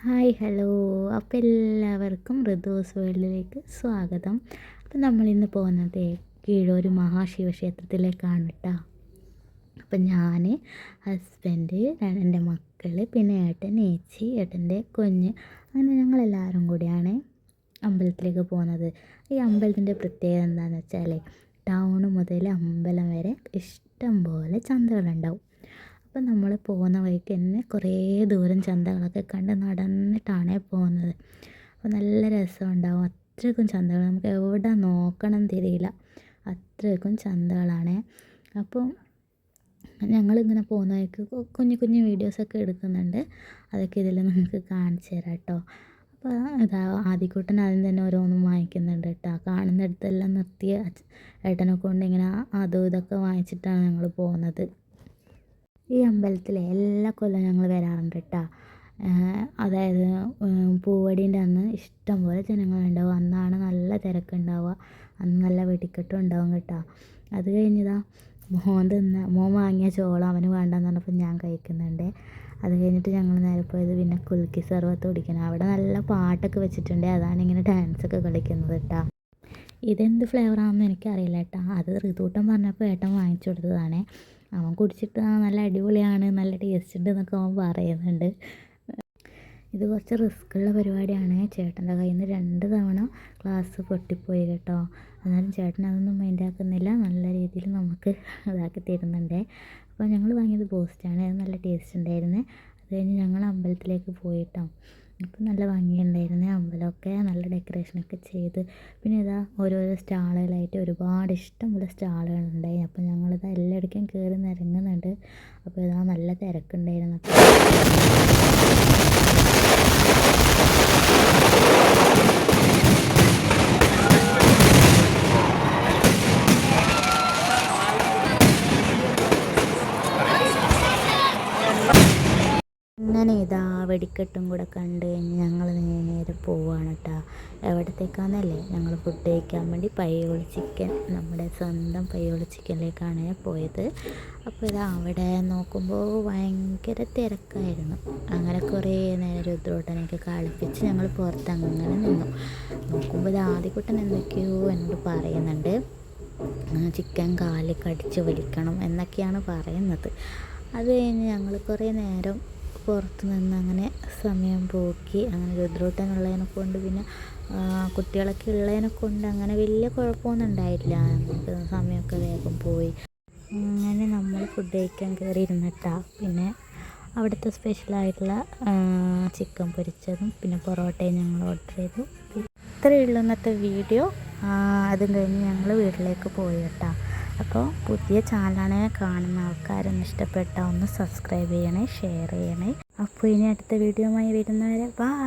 Hi hello. അപ്പോൾ എല്ലാവർക്കും ഋതുസ് വേൾഡിലേക്ക് സ്വാഗതം. അപ്പം നമ്മളിന്ന് പോകുന്നത് കീഴൂർ മഹാശിവക്ഷേത്രത്തിലേക്കാണ് കേട്ടോ. അപ്പം ഞാൻ, ഹസ്ബൻഡ്, എൻ്റെ മക്കൾ, പിന്നെ ഏട്ടൻ, ഏച്ചി, ഏട്ടൻ്റെ കുഞ്ഞ്, അങ്ങനെ ഞങ്ങളെല്ലാവരും കൂടിയാണ് അമ്പലത്തിലേക്ക് പോകുന്നത്. ഈ അമ്പലത്തിൻ്റെ പ്രത്യേകത എന്താണെന്ന് വെച്ചാൽ ടൗൺ മുതൽ അമ്പലം വരെ ഇഷ്ടം പോലെ ചന്തകളുണ്ടാവും. അപ്പം നമ്മൾ പോകുന്ന വഴിക്ക് തന്നെ കുറേ ദൂരം ചന്തകളൊക്കെ കണ്ട് നടന്നിട്ടാണ് പോകുന്നത്. അപ്പോൾ നല്ല രസമുണ്ടാവും. അത്രയ്ക്കും ചന്തകൾ, നമുക്ക് എവിടെ നോക്കണം തിരിയില്ല, അത്രയ്ക്കും ചന്തകളാണ്. അപ്പോൾ ഞങ്ങളിങ്ങനെ പോകുന്ന വഴിക്ക് കുഞ്ഞു കുഞ്ഞു വീഡിയോസൊക്കെ എടുക്കുന്നുണ്ട്. അതൊക്കെ ഇതിൽ നിങ്ങൾക്ക് കാണിച്ചു തരാം കേട്ടോ. അപ്പോൾ ഇതാ ആദ്യക്കൂട്ടൻ ആദ്യം തന്നെ ഓരോന്നും വാങ്ങിക്കുന്നുണ്ട് കേട്ടോ. കാണുന്നിടത്തെല്ലാം നിർത്തിയ ഏട്ടനെ കൊണ്ട് ഇങ്ങനെ അതും ഇതൊക്കെ വാങ്ങിച്ചിട്ടാണ് ഞങ്ങൾ പോകുന്നത്. ഈ അമ്പലത്തിൽ എല്ലാ കൊല്ലം ഞങ്ങൾ വരാറുണ്ട് കേട്ടോ. അതായത് പൂവടീൻ്റെ അന്ന് ഇഷ്ടം പോലെ ജനങ്ങളുണ്ടാവും. അന്നാണ് നല്ല തിരക്കുണ്ടാവുക. അന്ന് നല്ല വെടിക്കെട്ടും ഉണ്ടാവും കേട്ടോ. അത് കഴിഞ്ഞതാ മോൻ വാങ്ങിയ ചോളം അവന് വേണ്ടെന്ന് പറഞ്ഞപ്പോൾ ഞാൻ കഴിക്കുന്നുണ്ട്. അത് കഴിഞ്ഞിട്ട് ഞങ്ങൾ നേരെ പോയത് പിന്നെ കുൽക്കി സർവത്ത് കുടിക്കണം. അവിടെ നല്ല പാട്ടൊക്കെ വെച്ചിട്ടുണ്ട്. അതാണ് ഇങ്ങനെ ഡാൻസൊക്കെ കളിക്കുന്നത് കേട്ടോ. ഇതെന്ത് ഫ്ലേവറാണെന്ന് എനിക്കറിയില്ല കേട്ടോ. അത് ഋതൂട്ടൻ പറഞ്ഞപ്പോൾ ഏട്ടൻ വാങ്ങിച്ചു കൊടുത്തതാണ്. അവൻ കുടിച്ചിട്ട് നല്ല അടിപൊളിയാണ്, നല്ല ടേസ്റ്റ് ഉണ്ട് എന്നൊക്കെ അവൻ പറയുന്നുണ്ട്. ഇത് കുറച്ച് റിസ്ക്കുള്ള പരിപാടിയാണ്. ചേട്ടൻ്റെ കയ്യിൽ നിന്ന് 2 തവണ ഗ്ലാസ് പൊട്ടിപ്പോയി കേട്ടോ. എന്നാലും ചേട്ടൻ അതൊന്നും മൈൻഡാക്കുന്നില്ല, നല്ല രീതിയിൽ നമുക്ക് ഇതാക്കി തരുന്നുണ്ട്. അപ്പോൾ ഞങ്ങൾ വാങ്ങിയത് ബൂസ്റ്റാണ്. അത് നല്ല ടേസ്റ്റ് ഉണ്ടായിരുന്നു. അത് കഴിഞ്ഞ് ഞങ്ങൾ അമ്പലത്തിലേക്ക് പോയിട്ടോ. അപ്പം നല്ല ഭംഗിയുണ്ടായിരുന്നു. അമ്പലമൊക്കെ നല്ല ഡെക്കറേഷനൊക്കെ ചെയ്ത്, പിന്നെ ഇതാ ഓരോരോ സ്റ്റാളുകളായിട്ട് ഒരുപാട് ഇഷ്ടംപോലെ സ്റ്റാളുകളുണ്ടായി. അപ്പോൾ ഞങ്ങളിതാ എല്ലായിടയ്ക്കും കയറി നിരങ്ങുന്നുണ്ട്. അപ്പോൾ ഇതാ നല്ല തിരക്കുണ്ടായിരുന്നു. അങ്ങനെ ഇതാ വെടിക്കെട്ടും കൂടെ കണ്ട് കഴിഞ്ഞ് ഞങ്ങൾ നേരെ പോവുകയാണ് കേട്ടോ. എവിടത്തേക്കാണെന്നല്ലേ, ഞങ്ങൾ ഫുഡ് കഴിക്കാൻ വേണ്ടി പയ്യോളി ചിക്കൻ, നമ്മുടെ സ്വന്തം പയ്യോളി ചിക്കനിലേക്കാണ് പോയത്. അപ്പോൾ ഇതാ അവിടെ നോക്കുമ്പോൾ ഭയങ്കര തിരക്കായിരുന്നു. അങ്ങനെ കുറേ നേരം രുദ്രോട്ടനെയൊക്കെ കളിപ്പിച്ച് ഞങ്ങൾ പുറത്ത് അങ്ങനെ നിന്നു. നോക്കുമ്പോൾ ഇത് ആദ്യക്കുട്ടൻ എന്തൊക്കെയോ എന്നോട് പറയുന്നുണ്ട്. ചിക്കൻ കാല് കടിച്ച് വലിക്കണം എന്നൊക്കെയാണ് പറയുന്നത്. അത് കഴിഞ്ഞ് ഞങ്ങൾ കുറേ നേരം പുറത്ത് നിന്ന് അങ്ങനെ സമയം പോക്കി. അങ്ങനെ രുദ്രൂട്ടനുള്ളതിനെ കൊണ്ട് പിന്നെ കുട്ടികളൊക്കെ ഉള്ളതിനെ കൊണ്ട് അങ്ങനെ വലിയ കുഴപ്പമൊന്നും ഉണ്ടായില്ല. നമുക്ക് സമയമൊക്കെ വേഗം പോയി. അങ്ങനെ നമ്മൾ ഫുഡ് കഴിക്കാൻ കയറി ഇരുന്നിട്ടാ. പിന്നെ അവിടുത്തെ സ്പെഷ്യലായിട്ടുള്ള ചിക്കൻ പൊരിച്ചതും പിന്നെ പൊറോട്ടയും ഞങ്ങൾ ഓർഡർ ചെയ്തു. ഇത്രയേ ഉള്ളൂ ഇന്നത്തെ വീഡിയോ. അതും കഴിഞ്ഞ് ഞങ്ങൾ വീട്ടിലേക്ക് പോയി കേട്ടോ. അപ്പോൾ പുതിയ ചാനലാണ് കാണുന്ന ആൾക്കാരൊന്ന് ഇഷ്ടപ്പെട്ടാൽ ഒന്ന് സബ്സ്ക്രൈബ് ചെയ്യണേ, ഷെയർ ചെയ്യണേ. അപ്പോൾ ഇനി അടുത്ത വീഡിയോയുമായി വരുന്നവരെ ബൈ.